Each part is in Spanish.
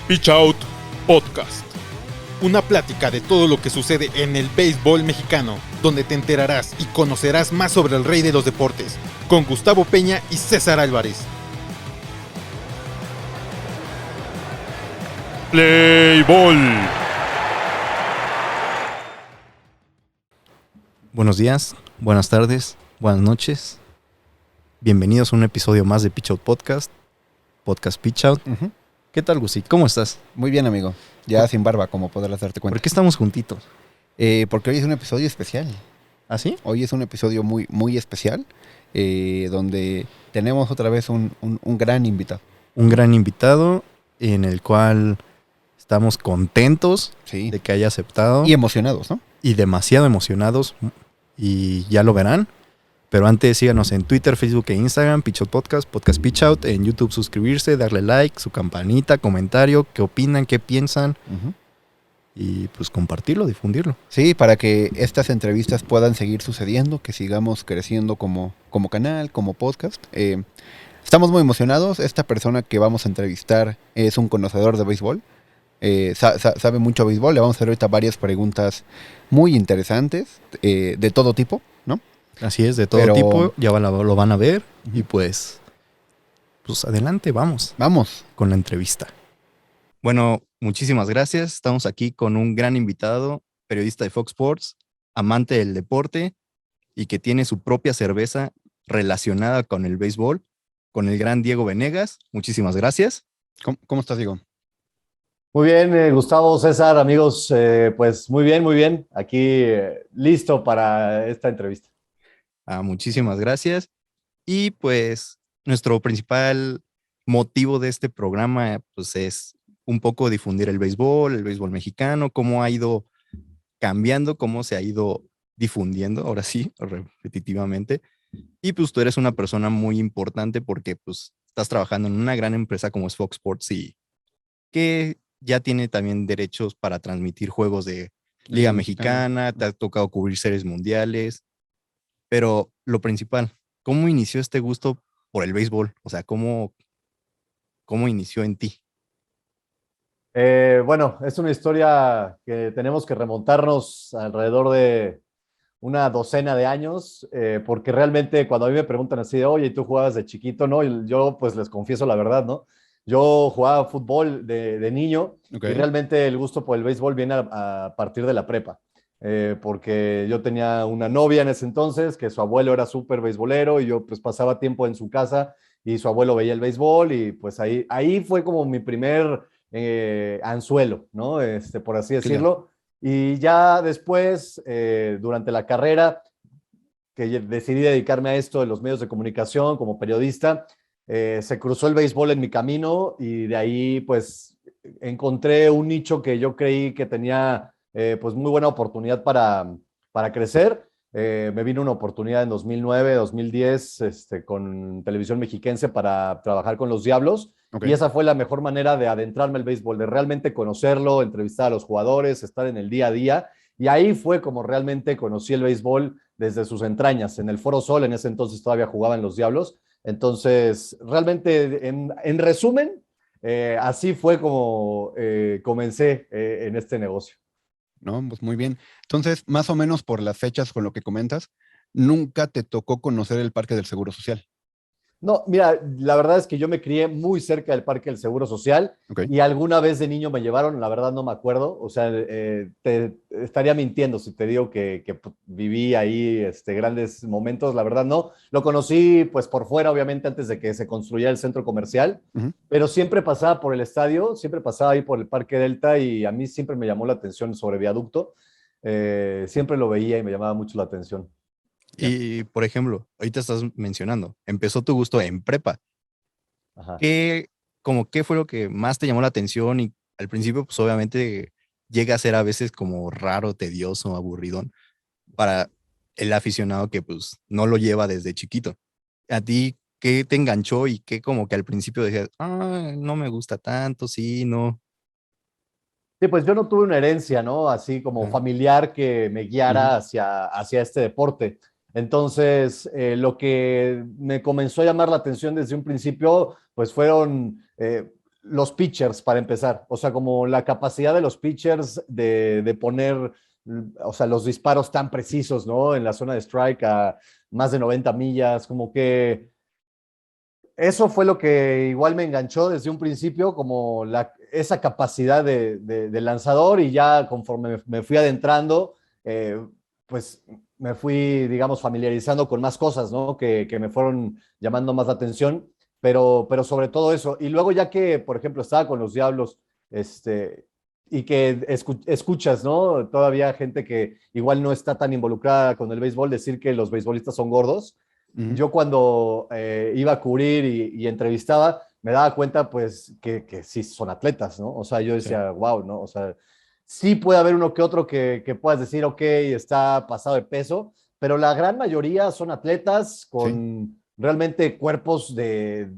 Pitch Out Podcast. Una plática de todo lo que sucede en el béisbol mexicano, donde te enterarás y conocerás más sobre el rey de los deportes, con Gustavo Peña y César Álvarez. Play Ball. Buenos días, buenas tardes, buenas noches. Bienvenidos a un episodio más de Pitch Out Podcast, Podcast Pitch Out. Uh-huh. ¿Qué tal, Gusi? ¿Cómo estás? Muy bien, amigo. Ya sin barba, como podrás darte cuenta. ¿Por qué estamos juntitos? Porque hoy es un episodio especial. ¿Ah, sí? Hoy es un episodio muy, muy especial, donde tenemos otra vez un gran invitado. Un gran invitado en el cual estamos contentos Sí. de que haya aceptado. Y emocionados, ¿no? Y demasiado emocionados. Y ya lo verán. Pero antes síganos en Twitter, Facebook e Instagram, Pitch Out Podcast, Podcast Pitch Out. En YouTube suscribirse, darle like, su campanita, comentario, qué opinan, qué piensan. Uh-huh. Y pues compartirlo, difundirlo. Sí, para que estas entrevistas puedan seguir sucediendo, que sigamos creciendo como canal, como podcast. Estamos muy emocionados. Esta persona que vamos a entrevistar es un conocedor de béisbol. Sabe mucho béisbol. Le vamos a hacer ahorita varias preguntas muy interesantes, de todo tipo, ¿no? Así es, de todo tipo, ya lo van a ver. Y pues adelante, vamos con la entrevista. Bueno, muchísimas gracias. Estamos aquí con un gran invitado, periodista de Fox Sports, amante del deporte y que tiene su propia cerveza relacionada con el béisbol, con el gran Diego Venegas. Muchísimas gracias. ¿Cómo estás, Diego? Muy bien, Gustavo, César, amigos, pues muy bien. Aquí listo para esta entrevista. Muchísimas gracias. Y pues nuestro principal motivo de este programa pues es un poco difundir el béisbol mexicano, cómo ha ido cambiando, cómo se ha ido difundiendo, ahora sí, repetitivamente. Y pues tú eres una persona muy importante porque pues estás trabajando en una gran empresa como es Fox Sports y que ya tiene también derechos para transmitir juegos de Liga Mexicana, te ha tocado cubrir series mundiales. Pero lo principal, ¿cómo inició este gusto por el béisbol? O sea, ¿cómo inició en ti? Bueno, es una historia que tenemos que remontarnos alrededor de una docena de años, porque realmente cuando a mí me preguntan así de, oye, ¿tú jugabas de chiquito? No, yo pues les confieso la verdad, ¿no? Yo jugaba fútbol de niño. Okay. Y realmente el gusto por el béisbol viene a partir de la prepa. Porque yo tenía una novia en ese entonces, que su abuelo era súper beisbolero y yo pues pasaba tiempo en su casa y su abuelo veía el béisbol y pues ahí fue como mi primer anzuelo, ¿no? Por así decirlo. Claro. Y ya después, durante la carrera, que decidí dedicarme a esto de los medios de comunicación como periodista, se cruzó el béisbol en mi camino y de ahí pues encontré un nicho que yo creí que tenía pues muy buena oportunidad para crecer. Me vino una oportunidad en 2009, 2010 con Televisión Mexiquense para trabajar con los Diablos. Okay. Y esa fue la mejor manera de adentrarme al béisbol, de realmente conocerlo, entrevistar a los jugadores, estar en el día a día. Y ahí fue como realmente conocí el béisbol desde sus entrañas. En el Foro Sol, en ese entonces todavía jugaban los Diablos. Entonces, realmente, en resumen, así fue como comencé en este negocio. No, pues muy bien. Entonces, más o menos por las fechas con lo que comentas, ¿nunca te tocó conocer el Parque del Seguro Social? No, mira, la verdad es que yo me crié muy cerca del Parque del Seguro Social. Okay. Y alguna vez de niño me llevaron, la verdad no me acuerdo, o sea, te estaría mintiendo si te digo que viví ahí grandes momentos, la verdad no. Lo conocí pues por fuera, obviamente, antes de que se construyera el centro comercial, pero siempre pasaba por el estadio, siempre pasaba ahí por el Parque Delta y a mí siempre me llamó la atención sobre viaducto, siempre lo veía y me llamaba mucho la atención. Y, por ejemplo, ahorita estás mencionando, empezó tu gusto en prepa. Ajá. ¿Qué fue lo que más te llamó la atención? Y al principio, pues obviamente llega a ser a veces como raro, tedioso, aburridón para el aficionado que pues no lo lleva desde chiquito. ¿A ti qué te enganchó y qué como que al principio decías, no me gusta tanto, sí, no? Sí, pues yo no tuve una herencia, ¿no? Así como familiar que me guiara hacia este deporte. Entonces, lo que me comenzó a llamar la atención desde un principio, pues fueron los pitchers, para empezar. O sea, como la capacidad de los pitchers de poner, o sea, los disparos tan precisos, ¿no? En la zona de strike a más de 90 millas, como que eso fue lo que igual me enganchó desde un principio, como esa capacidad de lanzador, y ya conforme me fui adentrando, pues me fui, digamos, familiarizando con más cosas, ¿no? Que me fueron llamando más la atención, pero sobre todo eso. Y luego ya que, por ejemplo, estaba con los Diablos, y que escuchas, ¿no? Todavía gente que igual no está tan involucrada con el béisbol decir que los beisbolistas son gordos. Ujú. Yo cuando iba a cubrir y entrevistaba, me daba cuenta pues que sí son atletas, ¿no? O sea, yo Sí. decía, wow, ¿no? O sea, sí puede haber uno que otro que puedas decir, ok, está pasado de peso, pero la gran mayoría son atletas Sí. con realmente cuerpos de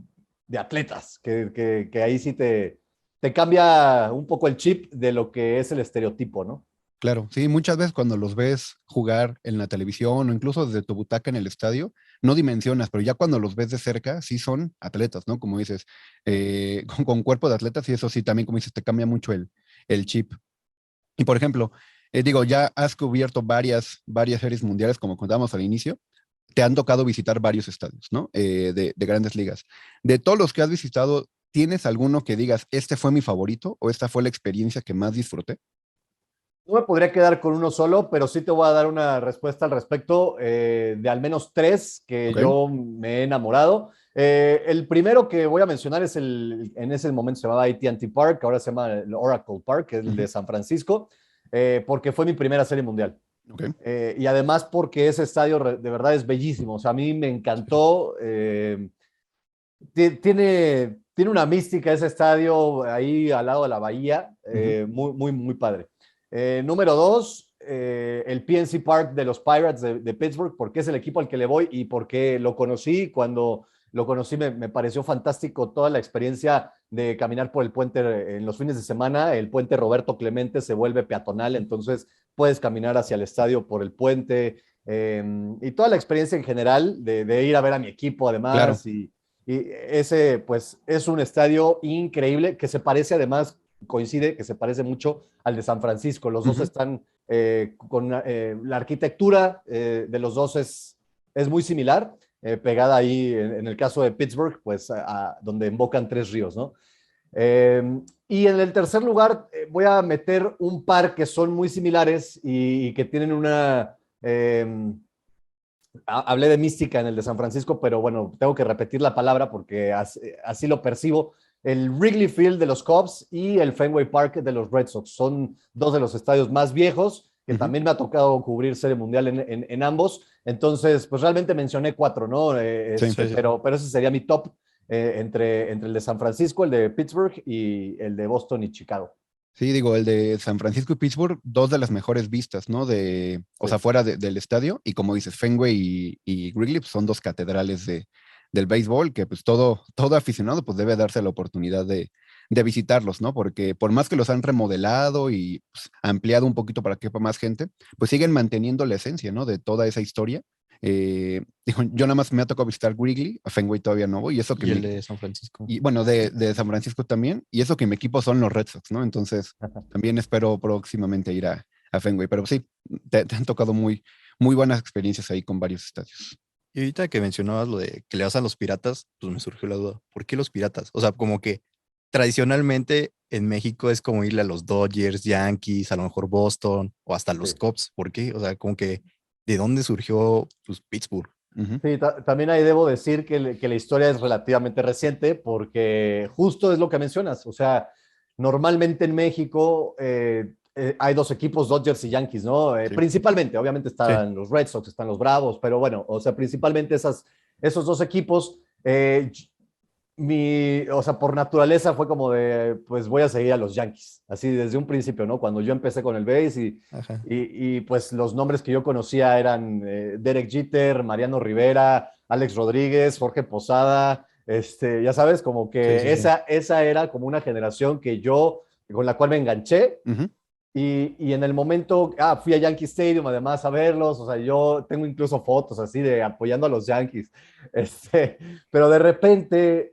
atletas, que ahí sí te cambia un poco el chip de lo que es el estereotipo, ¿no? Claro, sí, muchas veces cuando los ves jugar en la televisión o incluso desde tu butaca en el estadio, no dimensionas, pero ya cuando los ves de cerca, sí son atletas, ¿no? Como dices, con cuerpo de atletas y eso sí, también como dices, te cambia mucho el chip. Y por ejemplo, digo, ya has cubierto varias series mundiales, como contábamos al inicio, te han tocado visitar varios estadios, ¿no? De grandes ligas. De todos los que has visitado, ¿tienes alguno que digas, este fue mi favorito o esta fue la experiencia que más disfruté? No me podría quedar con uno solo, pero sí te voy a dar una respuesta al respecto de al menos tres que Ok. yo me he enamorado. El primero que voy a mencionar es en ese momento se llamaba AT&T Park, ahora se llama el Oracle Park, que es el Ujú. de San Francisco, porque fue mi primera serie mundial. Ok. Y además porque ese estadio de verdad es bellísimo, o sea, a mí me encantó. Tiene una mística ese estadio ahí al lado de la bahía, Ujú. muy, muy, muy padre. Número dos, el PNC Park de los Pirates de Pittsburgh, porque es el equipo al que le voy y porque lo conocí. Cuando lo conocí me pareció fantástico toda la experiencia de caminar por el puente en los fines de semana. El puente Roberto Clemente se vuelve peatonal, entonces puedes caminar hacia el estadio por el puente, y toda la experiencia en general de ir a ver a mi equipo Claro. además. Y ese, pues, es un estadio increíble que se parece además, coincide que se parece mucho al de San Francisco. Los dos Ujú. están con la arquitectura de los dos es muy similar, pegada ahí en el caso de Pittsburgh, pues donde invocan tres ríos, ¿no? Y en el tercer lugar voy a meter un par que son muy similares y que tienen una... hablé de mística en el de San Francisco, pero bueno, tengo que repetir la palabra porque así lo percibo. El Wrigley Field de los Cubs y el Fenway Park de los Red Sox son dos de los estadios más viejos, que Ujú. también me ha tocado cubrir Serie Mundial en ambos. Entonces, pues realmente mencioné cuatro, ¿no? Sí. Sí, sí, sí. Pero ese sería mi top, entre el de San Francisco, el de Pittsburgh y el de Boston y Chicago. Sí, digo, el de San Francisco y Pittsburgh, dos de las mejores vistas, ¿no? O sea, Sí. fuera del estadio. Y como dices, Fenway y Wrigley pues, son dos catedrales del béisbol que pues todo aficionado pues debe darse la oportunidad de visitarlos, ¿no? Porque por más que los han remodelado y pues, ampliado un poquito para que quepa más gente, pues siguen manteniendo la esencia, ¿no? De toda esa historia. Digo, yo nada más me ha tocado visitar Wrigley, a Fenway todavía no voy, y eso que Y el de San Francisco. y bueno, de San Francisco también, y eso que mi equipo son los Red Sox, ¿no? Entonces, también espero próximamente ir a Fenway, pero sí, te han tocado muy buenas experiencias ahí con varios estadios. Y ahorita que mencionabas lo de que le vas a los piratas, pues me surgió la duda, ¿por qué los piratas? O sea, como que tradicionalmente en México es como irle a los Dodgers, Yankees, a lo mejor Boston o hasta los Sí. Cubs. ¿Por qué? O sea, como que ¿de dónde surgió pues, Pittsburgh? Ujú. Sí, también ahí debo decir que la historia es relativamente reciente porque justo es lo que mencionas. O sea, normalmente en México hay dos equipos, Dodgers y Yankees, ¿no? Sí, Principalmente, obviamente sí, están los Red Sox, están los Bravos, pero bueno, o sea, principalmente esos dos equipos. O sea, por naturaleza fue como de, pues voy a seguir a los Yankees, así desde un principio, ¿no? Cuando yo empecé con el base Ajá. y pues los nombres que yo conocía eran Derek Jeter, Mariano Rivera, Alex Rodríguez, Jorge Posada, ya sabes, como Sí, que sí, sí. esa era como una generación con la cual me enganché. ujú, Y en el momento, fui a Yankee Stadium además a verlos, o sea, yo tengo incluso fotos así de apoyando a los Yankees, este, pero de repente,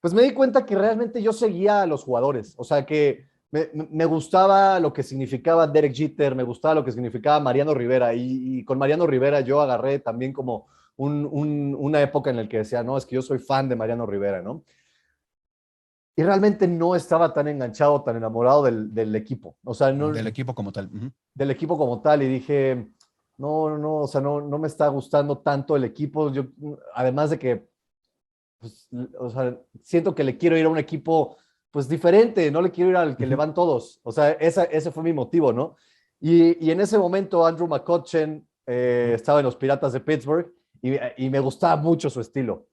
pues me di cuenta que realmente yo seguía a los jugadores. O sea, que me gustaba lo que significaba Derek Jeter, me gustaba lo que significaba Mariano Rivera. Y con Mariano Rivera yo agarré también como una época en la que decía, no, es que yo soy fan de Mariano Rivera, ¿no? Y realmente no estaba tan enganchado, tan enamorado del equipo. O sea, no, Del equipo como tal. Ujú. del equipo como tal. Y dije, no, o sea, no me está gustando tanto el equipo. Yo, además de que, pues, o sea, siento que le quiero ir a un equipo, pues, diferente. No le quiero ir al que le van todos. O sea, ese fue mi motivo, ¿no? Y en ese momento Andrew McCutchen estaba en los Piratas de Pittsburgh y me gustaba mucho su estilo.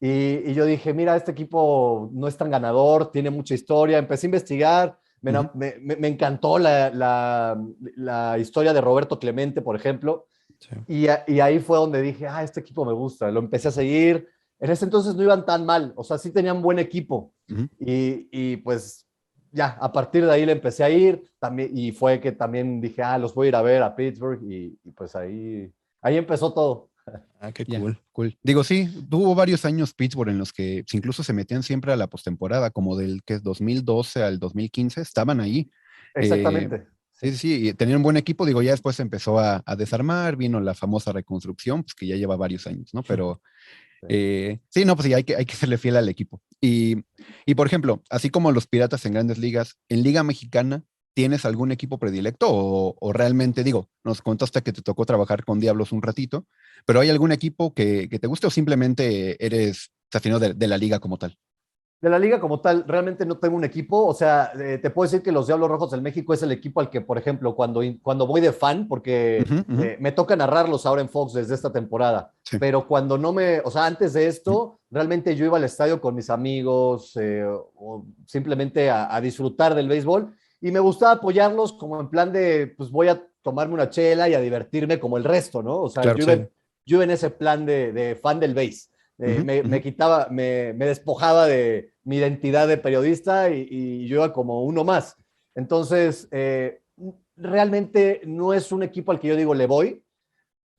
Y yo dije, mira, este equipo no es tan ganador, tiene mucha historia. Empecé a investigar, me encantó la historia de Roberto Clemente, por ejemplo. Sí. Y ahí fue donde dije, este equipo me gusta. Lo empecé a seguir. En ese entonces no iban tan mal, o sea, sí tenían buen equipo. Ujú. Y pues ya, a partir de ahí le empecé a ir. También, y fue que también dije, los voy a ir a ver a Pittsburgh. Y pues ahí empezó todo. Ah, qué Ya, cool. cool. Digo, sí, tuvo varios años Pittsburgh en los que incluso se metían siempre a la postemporada, como del que es 2012 al 2015, estaban ahí. Eh, Exactamente. sí, Sí. sí, sí, y tenían un buen equipo. Digo, ya después se empezó a desarmar, vino la famosa reconstrucción, pues que ya lleva varios años, ¿no? Pero Sí. sí, no, pues sí, hay que serle fiel al equipo. Y por ejemplo, así como los Piratas en Grandes Ligas, en Liga Mexicana, ¿tienes algún equipo predilecto o realmente, digo, nos contaste que te tocó trabajar con Diablos un ratito, pero ¿hay algún equipo que te guste o simplemente eres aficionado de la liga como tal? De la liga como tal, realmente no tengo un equipo. O sea, te puedo decir que los Diablos Rojos del México es el equipo al que, por ejemplo, cuando voy de fan, porque Ujú, ujú, me toca narrarlos ahora en Fox desde esta temporada, sí. pero cuando no o sea, antes de Ujú, esto, realmente yo iba al estadio con mis amigos o simplemente a disfrutar del béisbol y me gustaba apoyarlos como en plan de, pues voy a tomarme una chela y a divertirme como el resto, ¿no? O sea, claro, yo sí. yo iba en ese plan de fan del béis. Ujú, Me ujú, quitaba, me despojaba de mi identidad de periodista y yo iba como uno más. Entonces, realmente no es un equipo al que yo digo le voy,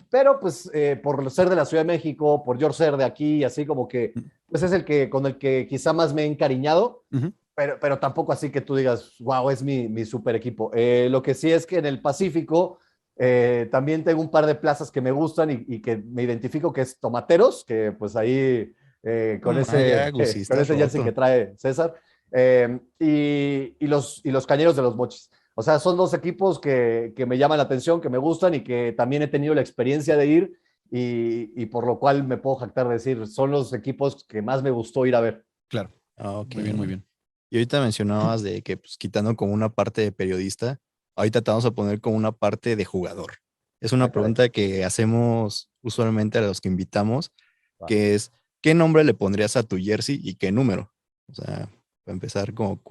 pero pues por ser de la Ciudad de México, por yo ser de aquí, así como que, pues es el que con el que quizá más me he encariñado, ujú. pero tampoco así que tú digas, wow, es mi super equipo. Lo que sí es que en el Pacífico también tengo un par de plazas que me gustan y que me identifico que es Tomateros, que pues ahí Ya, Gusi, con estás ese jersey que roto. trae César, y los Cañeros de los Mochis. O sea, son dos equipos que me llaman la atención, que me gustan y que también he tenido la experiencia de ir y por lo cual me puedo jactar de decir, son los equipos que más me gustó ir a ver. Claro, Ah, ok. muy bien, muy bien. Y ahorita mencionabas de que, pues, quitando como una parte de periodista, ahorita te vamos a poner como una parte de jugador. Es una Caray. pregunta que hacemos usualmente a los que invitamos, Va. que es, ¿qué nombre le pondrías a tu jersey y qué número? O sea, para empezar, como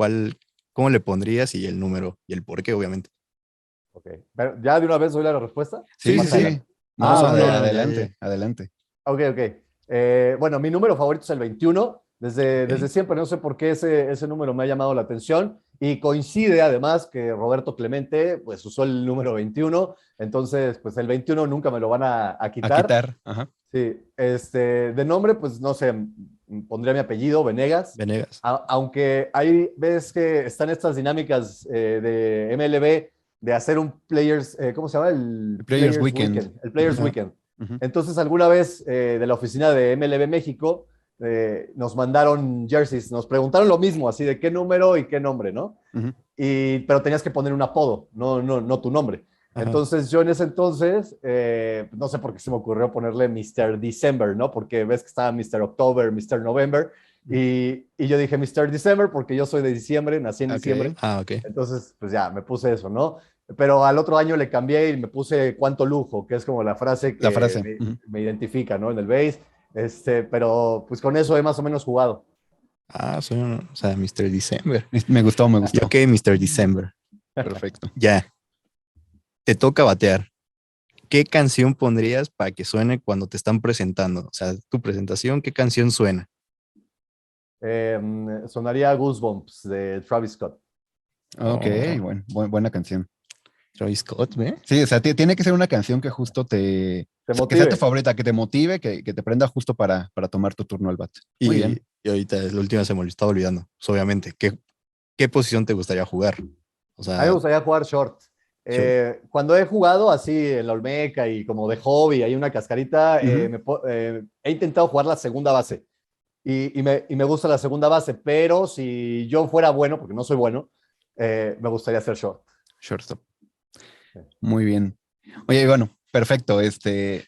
cómo le pondrías y el número y el por qué, obviamente. Ok. Pero, ¿ya de una vez doy la respuesta? Sí, sí, Más sí. adelante. No, no, Ok, no, ya, ya, ya. adelante, adelante. ok, ok. Bueno, mi número favorito es el 21. Desde Ok. siempre, no sé por qué ese número me ha llamado la atención. Y coincide además que Roberto Clemente pues usó el número 21. Entonces, pues el 21 nunca me lo van a A quitar. quitar, ajá. Sí, de nombre, pues no sé, pondría mi apellido, Venegas. Venegas. Aunque ahí ves que están estas dinámicas de MLB de hacer un Players, ¿cómo se llama? El El Players Players Weekend. Weekend. El Players Ujú, Weekend. ujú, Entonces, alguna vez de la oficina de MLB México nos mandaron jerseys, nos preguntaron lo mismo, así de qué número y qué nombre, ¿no? ujú. Pero tenías que poner un apodo, no tu nombre. Ajá. Entonces yo en ese entonces, no sé por qué se me ocurrió ponerle Mr. December, ¿no? Porque ves que estaba Mr. October, Mr. November, y yo dije Mr. December porque yo soy de diciembre, nací en Ok. diciembre, Ah, ok. entonces pues ya, me puse eso, ¿no? Pero al otro año le cambié y me puse cuánto lujo, que es como la frase La que frase. Ujú. me identifica, ¿no? En el base, pero pues con eso he más o menos jugado. Ah, o sea, Mr. December. Me gustó, me Y gustó. ok, Mr. December. Perfecto. Ya, te toca batear. ¿Qué canción pondrías para que suene cuando te están presentando? O sea, tu presentación, ¿qué canción suena? Sonaría Goosebumps de Travis Scott. Ok, Oh, buena canción. Travis Scott, ¿ve? Sí, o sea, tiene que ser una canción que justo o Te sea, que sea tu motive. favorita, que te motive, que te prenda justo para tomar tu turno al bat. Muy Y, bien. Y ahorita la última se me lo estaba olvidando. Pues, obviamente, ¿qué posición te gustaría jugar? O A mí me sea, gustaría jugar short. short. Cuando he jugado así en la Olmeca y como de hobby, hay una cascarita, Ujú. he intentado jugar la segunda base y me gusta la segunda base, pero si yo fuera bueno, porque no soy bueno, me gustaría hacer short. Shortstop. Muy bien. Oye, y bueno, perfecto.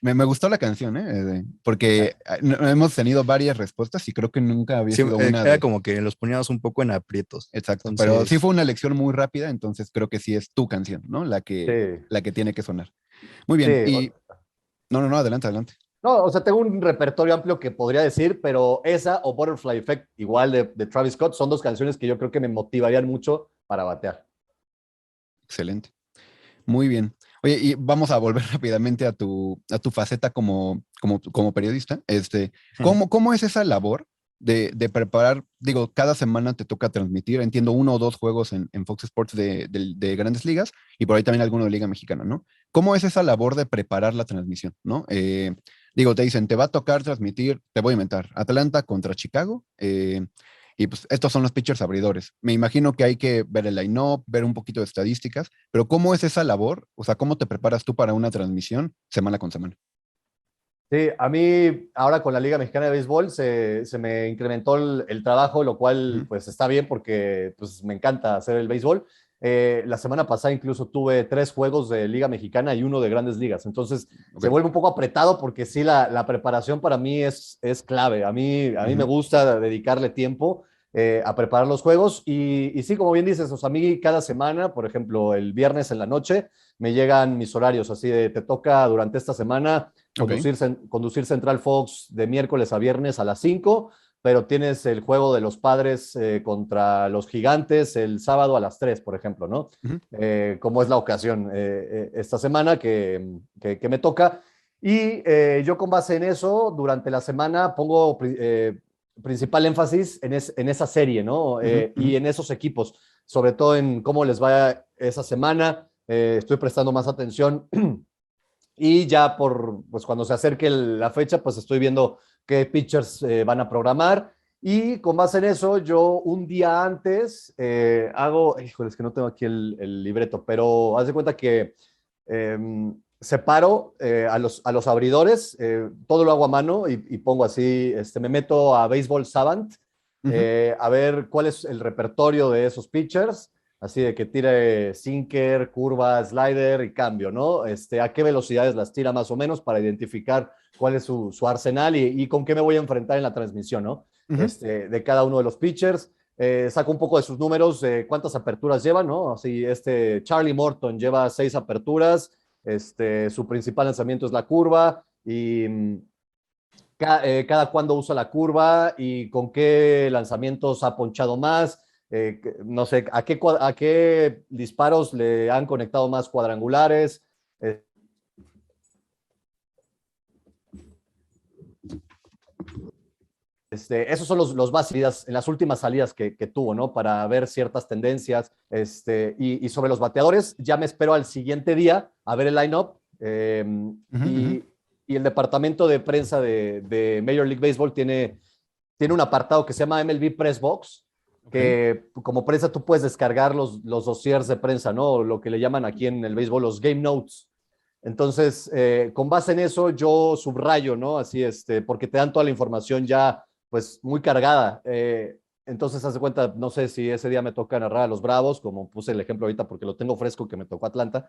Me gustó la canción, ¿eh? Porque hemos tenido varias respuestas y creo que nunca había Sí, sido una era de. como que los poníamos un poco en aprietos. Exacto, pero sí Entonces, fue una elección muy rápida, entonces creo que sí es tu canción, ¿no? Sí, La que tiene que sonar. Muy bien. sí. Y no, no, no, adelante, adelante. No, o sea, tengo un repertorio amplio que podría decir, pero esa o Butterfly Effect, igual de Travis Scott, son dos canciones que yo creo que me motivarían mucho para batear. Excelente. Muy bien. Oye, y vamos a volver rápidamente a tu faceta como periodista. ¿Cómo es esa labor de preparar? Digo, cada semana te toca transmitir, entiendo, uno o dos juegos en Fox Sports de Grandes Ligas y por ahí también alguno de Liga Mexicana, ¿no? ¿Cómo es esa labor de preparar la transmisión, ¿no? Digo, te dicen, te va a tocar transmitir, te voy a inventar, Atlanta contra Chicago, y pues estos son los pitchers abridores. Me imagino que hay que ver el line-up, ver un poquito de estadísticas, pero ¿cómo es esa labor? O sea, ¿cómo te preparas tú para una transmisión semana con semana? Sí, a mí ahora con la Liga Mexicana de Béisbol se me incrementó el trabajo, lo cual Ujú. pues está bien porque pues me encanta hacer el béisbol. La semana pasada incluso tuve 3 juegos de Liga Mexicana y uno de Grandes Ligas. Entonces Ok. se vuelve un poco apretado porque sí, la preparación para mí es clave. A mí me Ujú. gusta dedicarle tiempo a preparar los juegos y sí, como bien dices, o sea, a mí cada semana, por ejemplo, el viernes en la noche, me llegan mis horarios así de te toca durante esta semana Ok. conducir Central Fox de miércoles a viernes a las 5, pero tienes el juego de los Padres contra los Gigantes el sábado a las 3, por ejemplo, ¿no? Ujú. Como es la ocasión esta semana que me toca. Y yo con base en eso, durante la semana pongo principal énfasis en esa serie, ¿no? Ujú. Ujú. Y en esos equipos, sobre todo en cómo les va esa semana. Estoy prestando más atención y ya pues cuando se acerque la fecha, pues estoy viendo qué pitchers van a programar. Y con base en eso, yo un día antes hago, híjole, es que no tengo aquí el libreto, pero haz de cuenta que eh, separo a los abridores, todo lo hago a mano y pongo así, me meto a Baseball Savant Ujú. a ver cuál es el repertorio de esos pitchers, así de que tire sinker, curva, slider y cambio, ¿no? A qué velocidades las tira más o menos para identificar cuál es su arsenal y con qué me voy a enfrentar en la transmisión, ¿no? Ujú. De cada uno de los pitchers. Saco un poco de sus números, cuántas aperturas lleva, ¿no? Así, Charlie Morton lleva 6 aperturas, su principal lanzamiento es la curva y cada cuándo usa la curva y con qué lanzamientos ha ponchado más. No sé, a qué disparos le han conectado más cuadrangulares. Eh, esos son los básicos en las últimas salidas que tuvo, ¿no? Para ver ciertas tendencias. Y sobre los bateadores, ya me espero al siguiente día a ver el line-up. Ujú. Ujú. Y el departamento de prensa de Major League Baseball tiene un apartado que se llama MLB Press Box, Ok. que como prensa tú puedes descargar los dossiers de prensa, ¿no? Lo que le llaman aquí en el béisbol los game notes. Entonces, con base en eso, yo subrayo, ¿no? Así, porque te dan toda la información ya, pues, muy cargada. Entonces, haz de cuenta, no sé si ese día me toca narrar a los Bravos, como puse el ejemplo ahorita porque lo tengo fresco que me tocó Atlanta.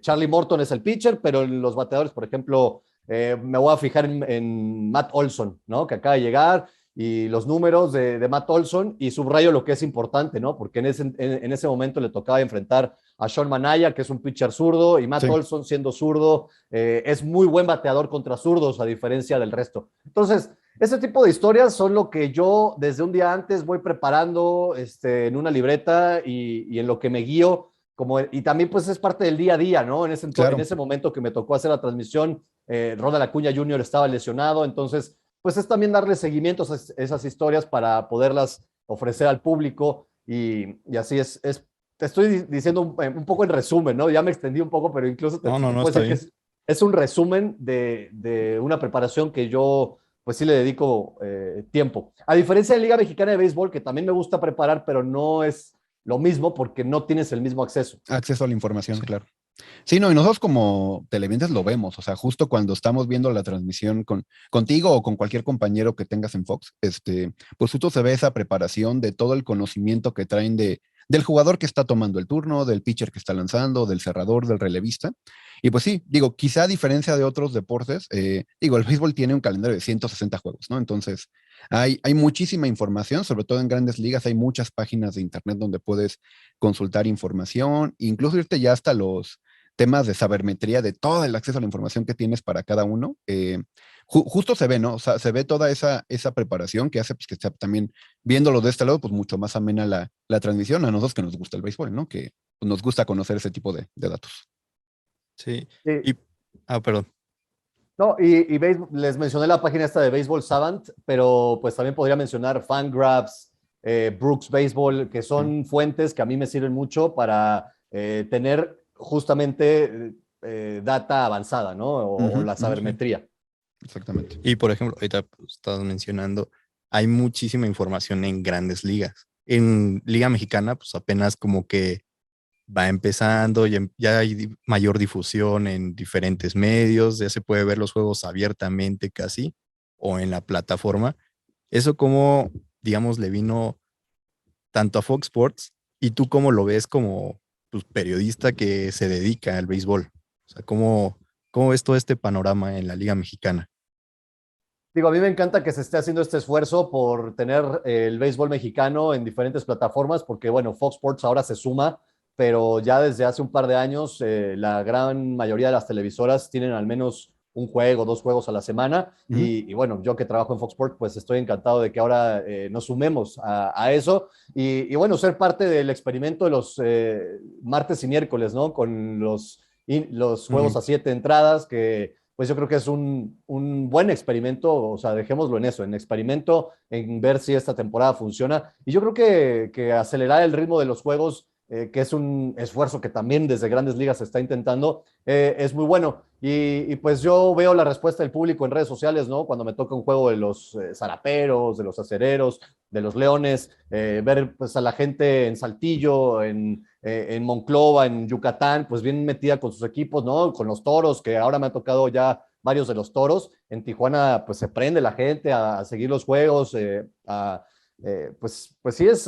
Charlie Morton es el pitcher, pero en los bateadores, por ejemplo, me voy a fijar en Matt Olson, ¿no? Que acaba de llegar y los números de Matt Olson y subrayo lo que es importante, ¿no? Porque en ese momento le tocaba enfrentar a Sean Manaya, que es un pitcher zurdo, y Matt Sí. Olson siendo zurdo, es muy buen bateador contra zurdos, a diferencia del resto. Entonces, ese tipo de historias son lo que yo desde un día antes voy preparando en una libreta y en lo que me guío, y también pues es parte del día a día, ¿no? En Claro. ese momento que me tocó hacer la transmisión, Ronald Acuña Jr. estaba lesionado, entonces pues es también darle seguimiento a esas historias para poderlas ofrecer al público y así te estoy diciendo un poco en resumen, ¿no? Ya me extendí un poco, pero incluso te, No, no, te no, puedo está decir que bien. es un resumen de una preparación que yo pues sí le dedico tiempo. A diferencia de Liga Mexicana de Béisbol, que también me gusta preparar, pero no es lo mismo porque no tienes el mismo acceso. Acceso a la información, Sí. claro. Sí, no, y nosotros como televidentes lo vemos, o sea, justo cuando estamos viendo la transmisión contigo o con cualquier compañero que tengas en Fox, pues justo se ve esa preparación de todo el conocimiento que traen del jugador que está tomando el turno, del pitcher que está lanzando, del cerrador, del relevista. Y pues sí, digo, quizá a diferencia de otros deportes, digo, el béisbol tiene un calendario de 160 juegos, ¿no? Entonces, hay muchísima información, sobre todo en grandes ligas, hay muchas páginas de internet donde puedes consultar información, incluso irte ya hasta los temas de sabermetría, de todo el acceso a la información que tienes para cada uno. Justo se ve, ¿no? O sea, se ve toda esa preparación que hace pues, que sea también, viéndolo de este lado, pues mucho más amena la transmisión a nosotros que nos gusta el béisbol, ¿no? Que pues, nos gusta conocer ese tipo de datos. Sí. Sí. Perdón. No, y les mencioné la página esta de Baseball Savant, pero pues también podría mencionar Fangraphs, Brooks Baseball, que son fuentes que a mí me sirven mucho para tener justamente data avanzada, ¿no? O la sabermetría. Exactamente. Y por ejemplo, ahorita pues, estabas mencionando, hay muchísima información en grandes ligas. En Liga Mexicana, pues apenas como que va empezando, ya hay mayor difusión en diferentes medios, ya se puede ver los juegos abiertamente casi, o en la plataforma. Eso como, digamos, le vino tanto a Fox Sports, y tú cómo lo ves como pues, periodista que se dedica al béisbol. O sea, ¿cómo ves todo este panorama en la Liga Mexicana? Digo, a mí me encanta que se esté haciendo este esfuerzo por tener el béisbol mexicano en diferentes plataformas, porque bueno, Fox Sports ahora se suma, pero ya desde hace un par de años la gran mayoría de las televisoras tienen al menos un juego, dos juegos a la semana. Y bueno, yo que trabajo en Fox Sports, pues estoy encantado de que ahora nos sumemos a eso y, bueno, ser parte del experimento de los martes y miércoles, ¿no? Con los juegos a 7 entradas que pues yo creo que es un buen experimento, o sea, dejémoslo en eso, en experimento, en ver si esta temporada funciona. Y yo creo que acelerar el ritmo de los juegos, que es un esfuerzo que también desde grandes ligas se está intentando, es muy bueno. Y pues yo veo la respuesta del público en redes sociales, ¿no? Cuando me toca un juego de los zaraperos, de los acereros, de los leones, ver pues a la gente en Saltillo, en Monclova, en Yucatán, pues bien metida con sus equipos, ¿no? Con los toros, que ahora me ha tocado ya varios de los toros. En Tijuana, pues se prende la gente a seguir los juegos, pues sí es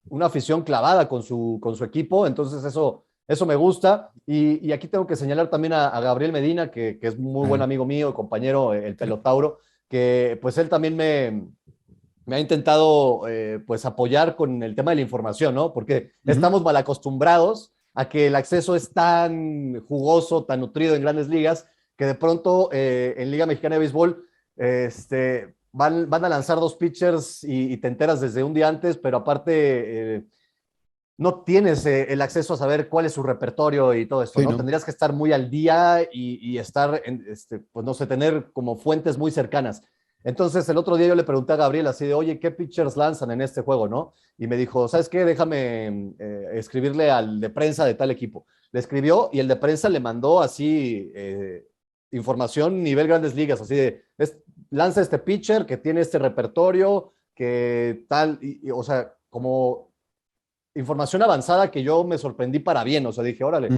una afición clavada con su equipo, entonces eso me gusta. Y aquí tengo que señalar también a Gabriel Medina, que es muy buen amigo mío, compañero, el Pelotauro, que pues él también me ha intentado pues apoyar con el tema de la información, ¿no? Porque estamos mal acostumbrados a que el acceso es tan jugoso, tan nutrido en grandes ligas, que de pronto en Liga Mexicana de Béisbol van a lanzar dos pitchers y te enteras desde un día antes, pero aparte no tienes el acceso a saber cuál es su repertorio y todo esto, Sí, ¿no? ¿no? Tendrías que estar muy al día y estar, pues no sé, tener como fuentes muy cercanas. Entonces, el otro día yo le pregunté a Gabriel así de, oye, ¿qué pitchers lanzan en este juego, no? Y me dijo, ¿sabes qué? Déjame escribirle al de prensa de tal equipo. Le escribió y el de prensa le mandó así información nivel grandes ligas, así de, lanza este pitcher que tiene este repertorio, que tal, o sea, como información avanzada que yo me sorprendí para bien, o sea, dije, órale,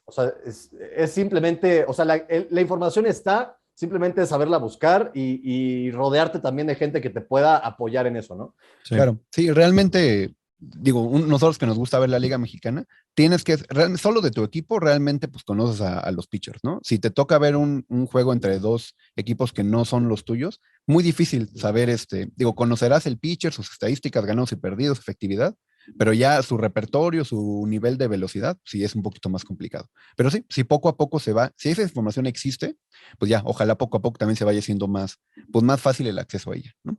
o sea, es simplemente, o sea, la información está, simplemente saberla buscar y rodearte también de gente que te pueda apoyar en eso, ¿no? Sí. Claro, sí, realmente, digo, nosotros que nos gusta ver la Liga Mexicana, tienes que, solo de tu equipo, realmente, pues conoces a los pitchers, ¿no? Si te toca ver un juego entre dos equipos que no son los tuyos, muy difícil saber, digo, conocerás el pitcher, sus estadísticas, ganados y perdidos, efectividad, pero ya su repertorio, su nivel de velocidad, sí es un poquito más complicado. Pero sí, si poco a poco se va, si esa información existe, pues ya, ojalá poco a poco también se vaya haciendo más, pues más fácil el acceso a ella, ¿no?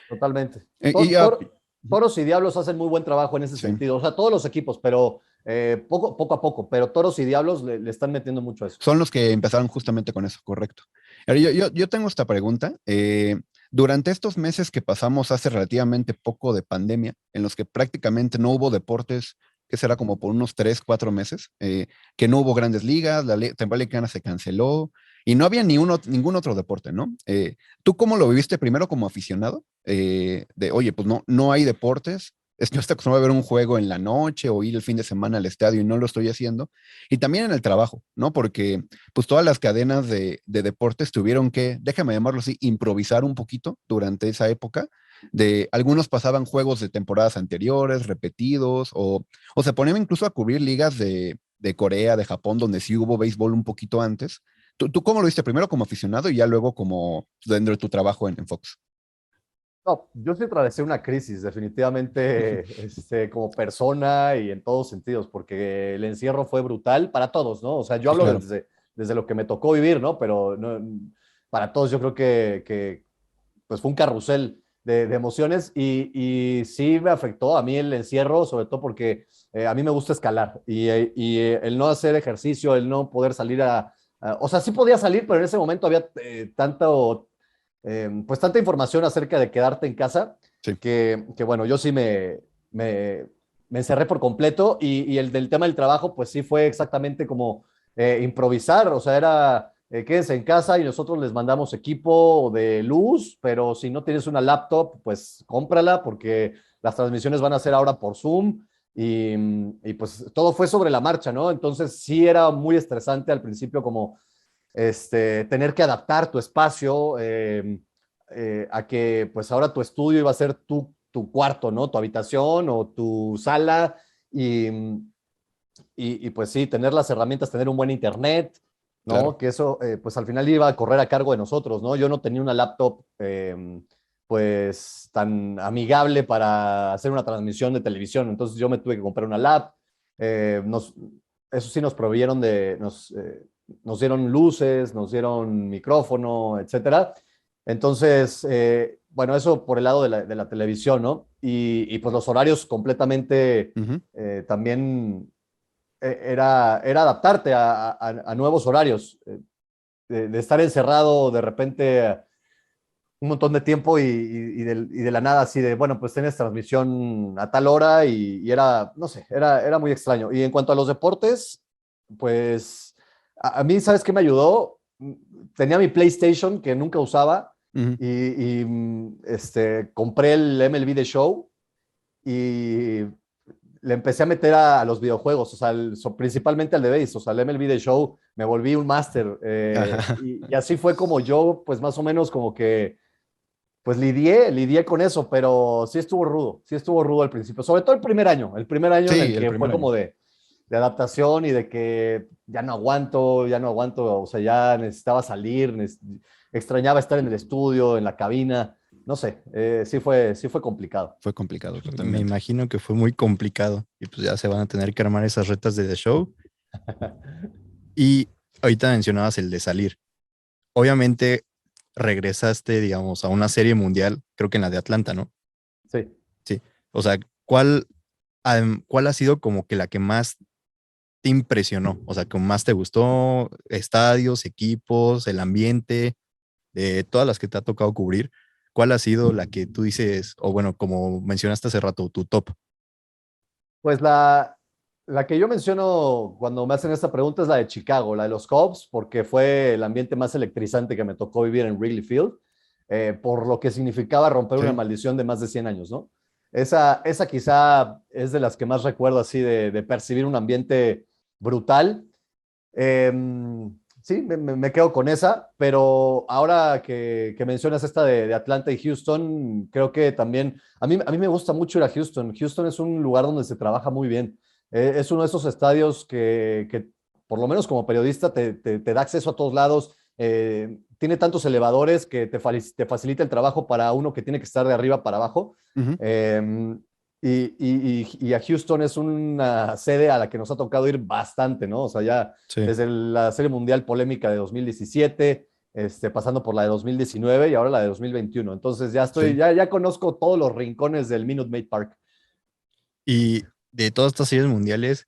Totalmente. Y ya, Toros y Diablos hacen muy buen trabajo en ese sí. sentido. O sea, todos los equipos, pero poco a poco. Pero Toros y Diablos le están metiendo mucho a eso. Son los que empezaron justamente con eso, correcto. Ahora, yo tengo esta pregunta. Durante estos meses que pasamos hace relativamente poco de pandemia, en los que prácticamente no hubo deportes, que será como por unos 3, 4 meses, que no hubo grandes ligas, la temporada mexicana se canceló, y no había ningún otro deporte, ¿no? ¿Tú cómo lo viviste primero como aficionado? Oye, pues no hay deportes. Yo estoy acostumbrado a ver un juego en la noche o ir el fin de semana al estadio y no lo estoy haciendo. Y también en el trabajo, ¿no? Porque pues todas las cadenas de deportes tuvieron que, déjame llamarlo así, improvisar un poquito durante esa época. Algunos pasaban juegos de temporadas anteriores, repetidos, o se ponían incluso a cubrir ligas de Corea, de Japón, donde sí hubo béisbol un poquito antes. ¿Tú cómo lo viste? Primero como aficionado y ya luego como dentro de tu trabajo en Fox. No, yo sí atravesé una crisis, definitivamente, como persona y en todos sentidos, porque el encierro fue brutal para todos, ¿no? O sea, yo Sí, hablo claro. desde lo que me tocó vivir, ¿no? Pero no, para todos yo creo que pues fue un carrusel de emociones y sí me afectó a mí el encierro, sobre todo porque a mí me gusta escalar y el no hacer ejercicio, el no poder salir o sea, sí podía salir, pero en ese momento había pues tanta información acerca de quedarte en casa Sí. que bueno, yo sí me, me encerré por completo y el del tema del trabajo, pues sí fue exactamente como improvisar, o sea, era quédense en casa y nosotros les mandamos equipo de luz, pero si no tienes una laptop, pues cómprala porque las transmisiones van a ser ahora por Zoom y pues todo fue sobre la marcha, ¿no? Entonces sí era muy estresante al principio como tener que adaptar tu espacio a que pues ahora tu estudio iba a ser tu cuarto, ¿no? Tu habitación o tu sala y, y pues sí, tener las herramientas, tener un buen internet, Claro. ¿no? Que eso pues al final iba a correr a cargo de nosotros, ¿no? Yo no tenía una laptop pues tan amigable para hacer una transmisión de televisión, entonces yo me tuve que comprar una lap, eh, nos, eso sí nos proveyeron nos dieron luces, nos dieron micrófono, etcétera. Entonces, bueno, eso por el lado de la televisión, ¿no? Y pues los horarios completamente Ujú. también era adaptarte a nuevos horarios, de estar encerrado de repente un montón de tiempo y de la nada así de, bueno, pues tienes transmisión a tal hora y era, no sé, era muy extraño. Y en cuanto a los deportes, pues a mí, ¿sabes qué me ayudó? Tenía mi PlayStation que nunca usaba Ujú. compré el MLB The Show y le empecé a meter a los videojuegos, o sea, principalmente al de base, o sea, el MLB The Show, me volví un máster Ajá. y así fue como yo, pues más o menos como que pues lidié con eso, pero sí estuvo rudo al principio, sobre todo el primer año en el Sí, el que fue primer año. como de adaptación y de que ya no aguanto, o sea, ya necesitaba salir, extrañaba estar en el estudio, en la cabina, no sé, sí fue complicado. Fue complicado Me totalmente. imagino que fue muy complicado y pues ya se van a tener que armar esas retas de The Show. Y ahorita mencionabas el de salir. Obviamente regresaste, digamos, a una serie mundial, creo que en la de Atlanta, ¿no? Sí. Sí. O sea, ¿cuál ha sido como que la que más te impresionó? O sea, que más te gustó, estadios, equipos, el ambiente, de todas las que te ha tocado cubrir, ¿cuál ha sido la que tú dices, o bueno, como mencionaste hace rato, tu top? Pues la que yo menciono cuando me hacen esta pregunta es la de Chicago, la de los Cubs, porque fue el ambiente más electrizante que me tocó vivir en Wrigley Field, por lo que significaba romper una Sí. maldición de más de 100 años, ¿no? Esa quizá es de las que más recuerdo así de percibir un ambiente brutal. Eh, sí, me quedo con esa, pero ahora que mencionas esta de Atlanta y Houston, creo que también, a mí me gusta mucho ir a Houston. Houston es un lugar donde se trabaja muy bien. Es uno de esos estadios que, por lo menos como periodista, te da acceso a todos lados. Tiene tantos elevadores que te facilita el trabajo para uno que tiene que estar de arriba para abajo. Ujú. Eh, y a Houston es una sede a la que nos ha tocado ir bastante, ¿no? O sea, ya Sí. desde la Serie Mundial polémica de 2017, pasando por la de 2019 y ahora la de 2021. Entonces Sí. ya conozco todos los rincones del Minute Maid Park. Y de todas estas series mundiales,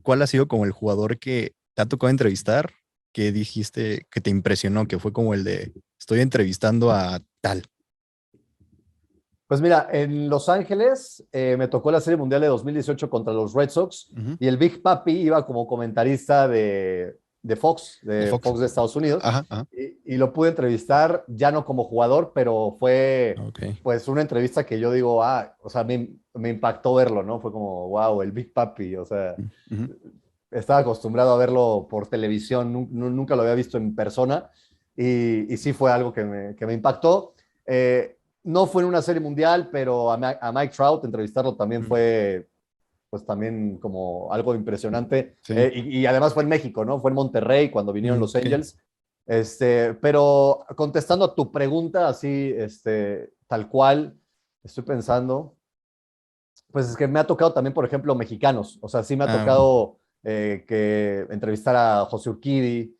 ¿cuál ha sido como el jugador que te ha tocado entrevistar, que dijiste que te impresionó, que fue como el de estoy entrevistando a tal? Pues mira, en Los Ángeles me tocó la Serie Mundial de 2018 contra los Red Sox Ujú. y el Big Papi iba como comentarista de Fox, De Fox. Fox de Estados Unidos. Ajá, ajá. Y lo pude entrevistar ya no como jugador, pero fue Ok. pues una entrevista que yo digo, o sea, me impactó verlo, ¿no? Fue como, wow, el Big Papi, o sea, Ujú. estaba acostumbrado a verlo por televisión, nunca lo había visto en persona y sí fue algo que me impactó. No fue en una serie mundial, pero a Mike Trout entrevistarlo también fue pues también como algo impresionante. Sí. Y además fue en México, ¿no? Fue en Monterrey cuando vinieron los Ok. Angels. Pero contestando a tu pregunta, así, tal cual, estoy pensando, pues es que me ha tocado también, por ejemplo, mexicanos. O sea, sí me ha tocado que entrevistar a José Urquidi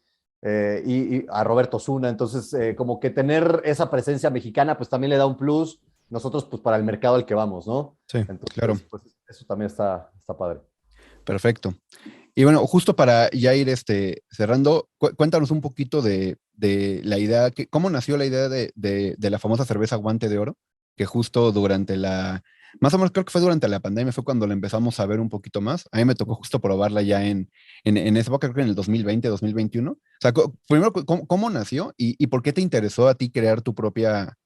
y a Roberto Zuna. Entonces, como que tener esa presencia mexicana, pues también le da un plus. Nosotros, pues para el mercado al que vamos, ¿no? Sí, claro. Entonces, pues eso también está padre. Perfecto. Y bueno, justo para ya ir cerrando, cuéntanos un poquito de la idea, cómo nació la idea de la famosa cerveza Guante de Oro, que justo más o menos creo que fue durante la pandemia, fue cuando la empezamos a ver un poquito más. A mí me tocó justo probarla ya en esa época, creo que en el 2020, 2021. O sea, primero, ¿cómo nació y por qué te interesó a ti crear tu propia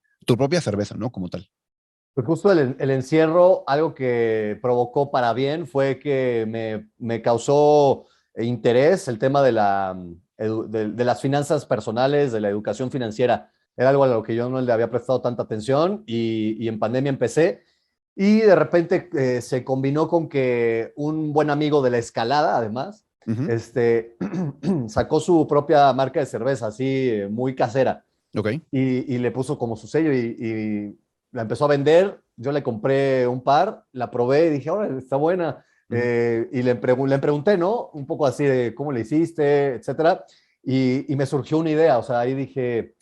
cerveza, ¿no? Como tal. Pues justo el encierro, algo que provocó para bien fue que me causó interés el tema de las finanzas personales, de la educación financiera. Era algo a lo que yo no le había prestado tanta atención y en pandemia empecé. Y de repente se combinó con que un buen amigo de la escalada, además, Ujú. sacó su propia marca de cerveza, así muy casera Ok. y le puso como su sello y la empezó a vender. Yo le compré un par, la probé y dije, ahora está buena. Ujú. Y le pregunté, ¿no? Un poco así de cómo le hiciste, etcétera. Y me surgió una idea, o sea, ahí dije,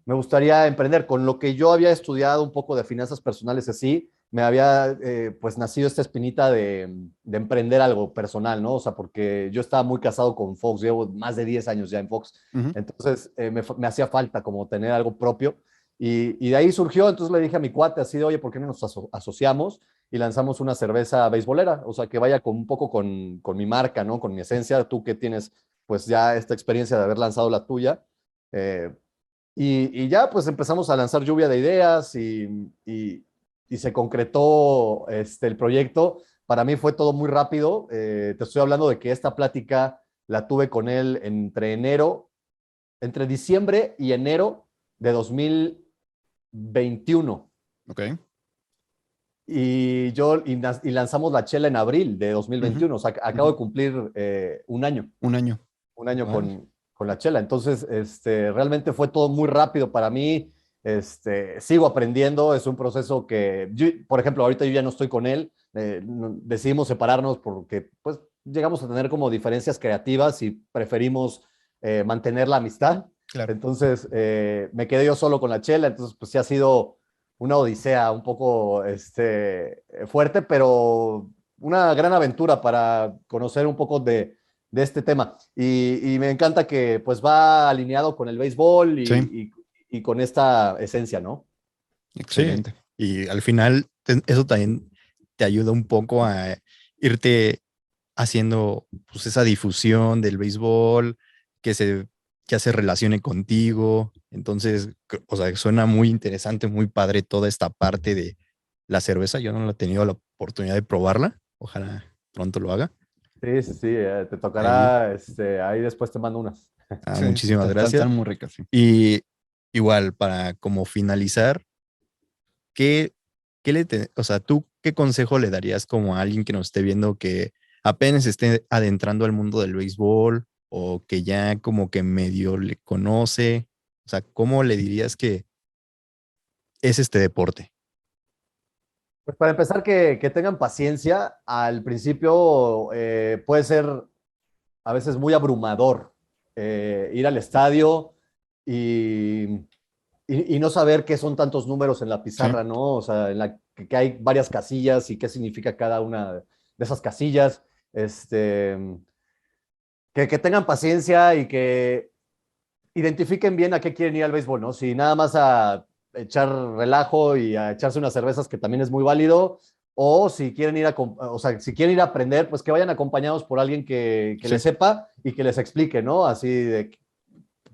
me gustaría emprender con lo que yo había estudiado un poco de finanzas personales así, me había pues nacido esta espinita de emprender algo personal, ¿no? O sea, porque yo estaba muy casado con Fox, llevo más de 10 años ya en Fox, Ujú. entonces me hacía falta como tener algo propio y de ahí surgió, entonces le dije a mi cuate así de, oye, ¿por qué no nos asociamos y lanzamos una cerveza beisbolera? O sea, que vaya con un poco con mi marca, ¿no? Con mi esencia, tú que tienes pues ya esta experiencia de haber lanzado la tuya. Eh, y ya pues empezamos a lanzar lluvia de ideas y se concretó el proyecto. Para mí fue todo muy rápido. Te estoy hablando de que esta plática la tuve con él entre diciembre y enero de 2021. Ok. Y lanzamos la chela en abril de Ujú. 2021. O sea, acabo Ujú. de cumplir Un año. un año Vale. con la chela. Entonces, realmente fue todo muy rápido para mí. Sigo aprendiendo, es un proceso que, por ejemplo, ahorita yo ya no estoy con él, decidimos separarnos porque pues llegamos a tener como diferencias creativas y preferimos mantener la amistad. Claro. Entonces, me quedé yo solo con la chela, entonces pues sí ha sido una odisea un poco fuerte, pero una gran aventura para conocer un poco de este tema. Y me encanta que pues va alineado con el béisbol Sí, y con esta esencia, ¿no? Sí, excelente. y al final eso también te ayuda un poco a irte haciendo pues esa difusión del béisbol, que ya se relacione contigo. Entonces, o sea, suena muy interesante, muy padre toda esta parte de la cerveza. Yo no la he tenido la oportunidad de probarla. Ojalá pronto lo haga. Sí, sí, sí, te Ahí, tocará, ahí después te mando unas. Sí, muchísimas están gracias. muy ricas, sí. Y igual, para como finalizar, ¿qué, o sea, tú qué consejo le darías como a alguien que nos esté viendo que apenas esté adentrando al mundo del béisbol o que ya como que medio le conoce? O sea, ¿cómo le dirías que es este deporte? Pues para empezar, que tengan paciencia. Al principio puede ser a veces muy abrumador ir al estadio y, y no saber qué son tantos números en la Sí, pizarra, ¿no? O sea, que hay varias casillas y qué significa cada una de esas casillas. Este, que tengan paciencia y que identifiquen bien a qué quieren ir al béisbol, ¿no? Si nada más a echar relajo y a echarse unas cervezas, que también es muy válido, o si quieren o sea, si quieren ir a aprender, pues que vayan acompañados por alguien que Sí. les sepa y que les explique, ¿no? Así de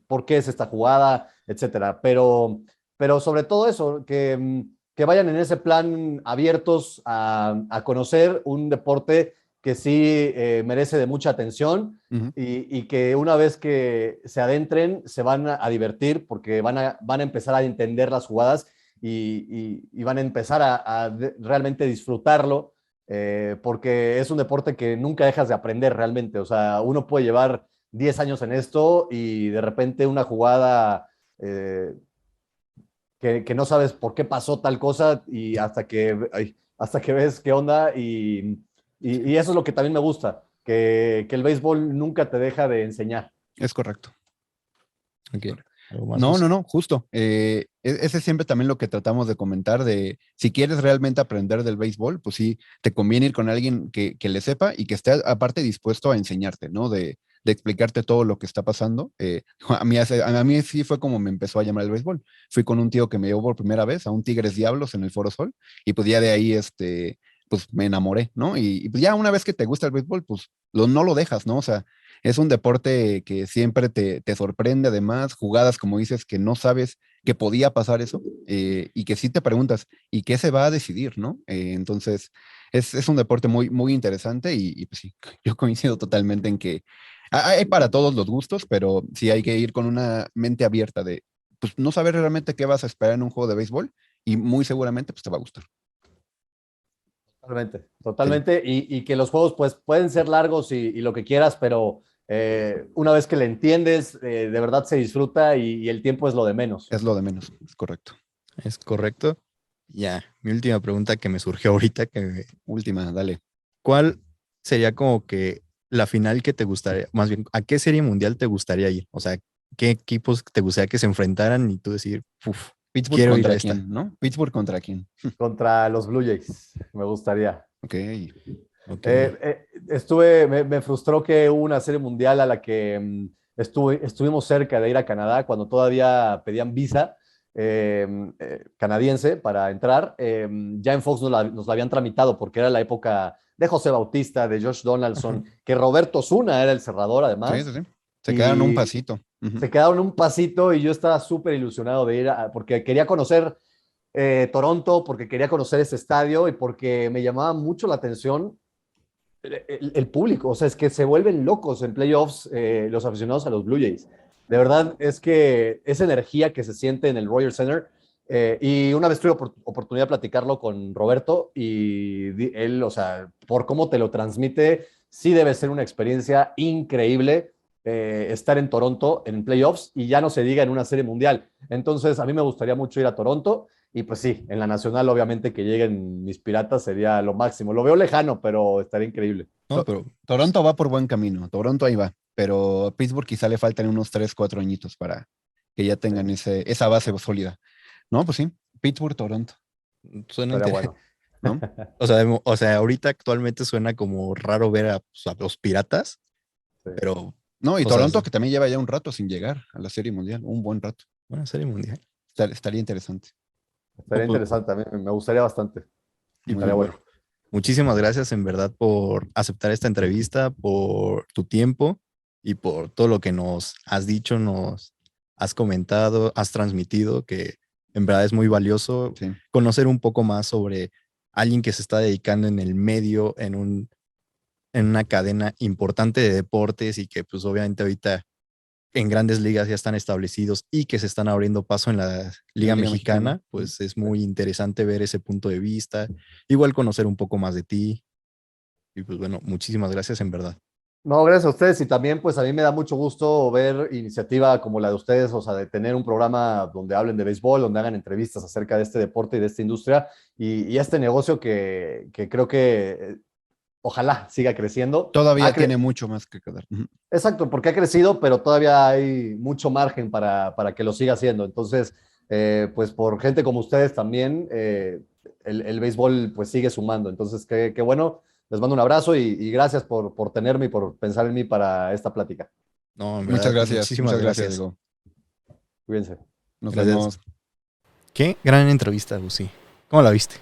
por qué es esta jugada, etcétera. Pero sobre todo eso, que vayan en ese plan abiertos a conocer un deporte que sí merece de mucha atención Ujú. y que una vez que se adentren se van a divertir porque van a empezar a entender las jugadas y van a empezar a realmente disfrutarlo porque es un deporte que nunca dejas de aprender realmente. O sea, uno puede llevar 10 años en esto y de repente una jugada eh, que no sabes por qué pasó tal cosa y hasta que ves qué onda y eso es lo que también me gusta, que el béisbol nunca te deja de enseñar. Es correcto. Ok. ¿Algo más, No, José? no, no, justo. Ese es siempre también lo que tratamos de comentar, de si quieres realmente aprender del béisbol, pues sí, te conviene ir con alguien que le sepa y que esté aparte dispuesto a enseñarte, ¿no? De explicarte todo lo que está pasando. A mí sí fue como me empezó a llamar el béisbol. Fui con un tío que me llevó por primera vez a un Tigres Diablos en el Foro Sol y pues ya de ahí, pues me enamoré, ¿no? Y pues ya una vez que te gusta el béisbol, pues no lo dejas, ¿no? O sea, es un deporte que siempre te sorprende, además, jugadas, como dices, que no sabes que podía pasar eso y que sí te preguntas, ¿y qué se va a decidir, no? Entonces, es un deporte muy, muy interesante y pues sí, yo coincido totalmente en que hay para todos los gustos, pero sí hay que ir con una mente abierta de, pues no saber realmente qué vas a esperar en un juego de béisbol y muy seguramente pues te va a gustar. Totalmente, Sí, totalmente. Y que los juegos pues pueden ser largos y lo que quieras, pero una vez que le entiendes, de verdad se disfruta y el tiempo es lo de menos. es lo de menos, es correcto. Es correcto. Ya, mi última pregunta que me surgió ahorita, Última, dale. ¿cuál sería como que la final que te gustaría, más bien, ¿a qué serie mundial te gustaría ir? O sea, ¿qué equipos te gustaría que se enfrentaran y tú decir, uff, Pittsburgh quiero ir a contra esta? quién, ¿no? Pittsburgh contra quién. Contra los Blue Jays, me gustaría. Ok. Ok. Me frustró que hubo una serie mundial a la que estuvimos cerca de ir a Canadá cuando todavía pedían visa canadiense para entrar. Ya en Fox nos la habían tramitado porque era la época de José Bautista, de Josh Donaldson, que Roberto Zuna era el cerrador Sí, además. sí, sí. Se quedaron un Y pasito. Ujú. se quedaron un pasito y yo estaba súper ilusionado de ir porque quería conocer Toronto, porque quería conocer ese estadio y porque me llamaba mucho la atención el público, o sea, es que se vuelven locos en playoffs los aficionados a los Blue Jays. De verdad, es que esa energía que se siente en el Royal Center, y una vez tuve oportunidad de platicarlo con Roberto y él, o sea, por cómo te lo transmite, sí debe ser una experiencia increíble estar en Toronto en playoffs y ya no se diga en una serie mundial. Entonces, a mí me gustaría mucho ir a Toronto. Y pues sí, en la nacional obviamente que lleguen mis piratas sería lo máximo. Lo veo lejano, pero estaría increíble. No, pero Toronto va por buen camino. Toronto ahí va. Pero a Pittsburgh quizá le faltan unos 3, 4 añitos para que ya tengan esa base sólida. No, pues sí. Pittsburgh, Toronto, suena Estaría interesante. bueno. ¿no? O sea, ahorita actualmente suena como raro ver pues, a los piratas, Sí. pero, No, y o sea, Toronto que también lleva ya un rato sin llegar a la Serie Mundial. Un buen rato. bueno, serie mundial. Estaría interesante. Estaría interesante también. Me gustaría bastante. Muy Estaría bien. bueno. Muchísimas gracias en verdad por aceptar esta entrevista, por tu tiempo y por todo lo que nos has dicho, nos has comentado, has transmitido, que en verdad es muy valioso Sí. conocer un poco más sobre alguien que se está dedicando en el medio, en una cadena importante de deportes y que pues obviamente ahorita en grandes ligas ya están establecidos y que se están abriendo paso en la Liga Liga Mexicana, Mexicana. pues es muy interesante ver ese punto de vista, igual conocer un poco más de ti. Y pues bueno, muchísimas gracias en verdad. No, gracias a ustedes y también pues a mí me da mucho gusto ver iniciativa como la de ustedes, o sea, de tener un programa donde hablen de béisbol, donde hagan entrevistas acerca de este deporte y de esta industria y este negocio que creo que ojalá siga creciendo. Todavía tiene mucho más que quedar. Ujú. Exacto, porque ha crecido, pero todavía hay mucho margen para que lo siga haciendo. Entonces, pues por gente como ustedes también, el béisbol pues sigue sumando. Entonces, qué bueno, les mando un abrazo y gracias por tenerme y por pensar en mí para esta plática. No, en Muchas verdad, gracias. muchísimas Muchas gracias, gracias. Diego. Cuídense. Nos Gracias. vemos. Qué gran entrevista, Gusi. ¿Cómo la viste?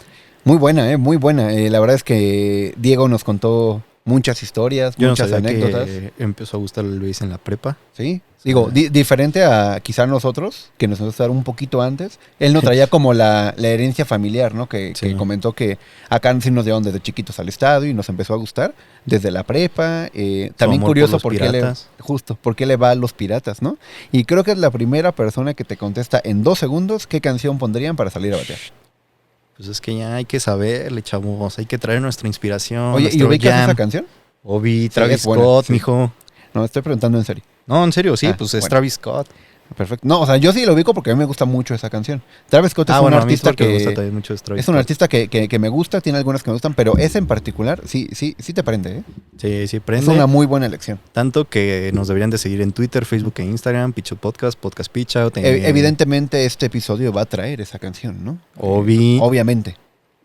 Muy buena, muy buena. La verdad es que Diego nos contó muchas historias, Yo no muchas sabía anécdotas. que empezó a gustar el béis en la prepa. Sí, digo, diferente a quizá nosotros, que nos empezó a dar un poquito antes. Él no traía como la herencia familiar, ¿no? Que Sí. comentó que acá sí nos llevaron desde chiquitos al estadio y nos empezó a gustar desde la prepa. También amor curioso por los por qué le va a los piratas, ¿no? Y creo que es la primera persona que te contesta en 2 segundos qué canción pondrían para salir a batear. Pues es que ya hay que saberle, chavos. Hay que traer nuestra inspiración. Oye, ¿y nuestro ubicas jam. esa canción? Obi, Travis es buena, Scott, sí. mijo. No, estoy preguntando en serio. No, en serio, sí, pues es bueno. Travis Scott. Perfecto. No, o sea, yo sí lo ubico porque a mí me gusta mucho esa canción. Travis Scott es un Bueno, a mí artista porque me gusta que... también mucho Travis Es un Scott. artista que me gusta, tiene algunas que me gustan, pero ese en particular sí te prende, ¿eh? Sí, sí, Es prende. una muy buena elección. Tanto que nos deberían de seguir en Twitter, Facebook e Instagram, Pichout Podcast, Podcast Pichout. Evidentemente este episodio va a traer esa canción, ¿no? Obviamente.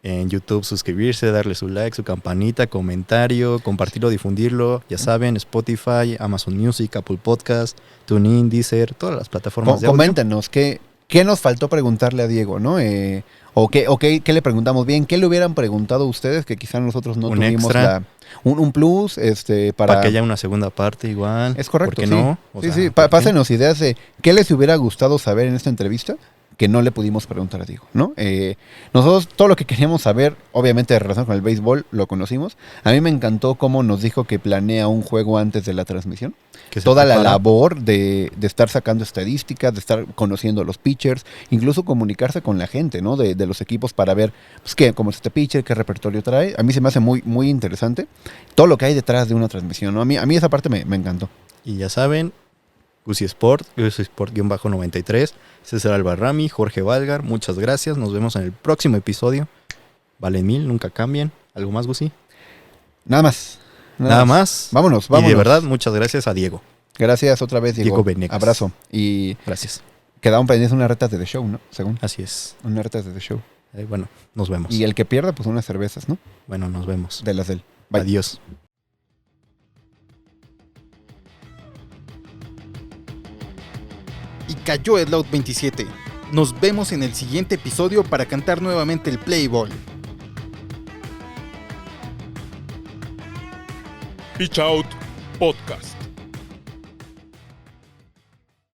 En YouTube suscribirse, darle su like, su campanita, comentario, compartirlo, difundirlo. Ya saben, Spotify, Amazon Music, Apple Podcast, TuneIn, Deezer, todas las plataformas de audio. Coméntenos qué nos faltó preguntarle a Diego, ¿no? O qué le preguntamos bien, qué le hubieran preguntado a ustedes que quizá nosotros no Un tuvimos extra. un plus Para que haya una segunda parte igual. Es correcto, ¿Por qué sí. no? O Sí, sea, sí. ¿por qué? Pásenos ideas de qué les hubiera gustado saber en esta entrevista que no le pudimos preguntar a Diego, ¿no? Nosotros todo lo que queríamos saber, obviamente de relación con el béisbol, lo conocimos. A mí me encantó cómo nos dijo que planea un juego antes de la transmisión. Que se Toda la prepara. labor de estar sacando estadísticas, de estar conociendo a los pitchers, incluso comunicarse con la gente, ¿no? De los equipos para ver, pues, cómo es este pitcher, qué repertorio trae. A mí se me hace muy, muy interesante todo lo que hay detrás de una transmisión, ¿no? A mí esa parte me encantó. Y ya saben, Gusi Sport, Gusi Sport-93, César Albarrami, Jorge Valgar, muchas gracias. Nos vemos en el próximo episodio. Valen 1000, nunca cambien. ¿Algo más, Gusi? Nada más. Nada más. Vámonos. Y de verdad, muchas gracias a Diego. Gracias otra vez, Diego. Diego Venegas. Abrazo. Y Gracias. quedaron pendientes unas retas de The Show, ¿no? Según. Así es. Unas retas de The Show. Bueno, nos vemos. Y el que pierda, pues unas cervezas, ¿no? Bueno, nos vemos. De las del. Bye. Adiós. Y cayó el Out 27. Nos vemos en el siguiente episodio para cantar nuevamente el Play Ball. Pitch Out Podcast.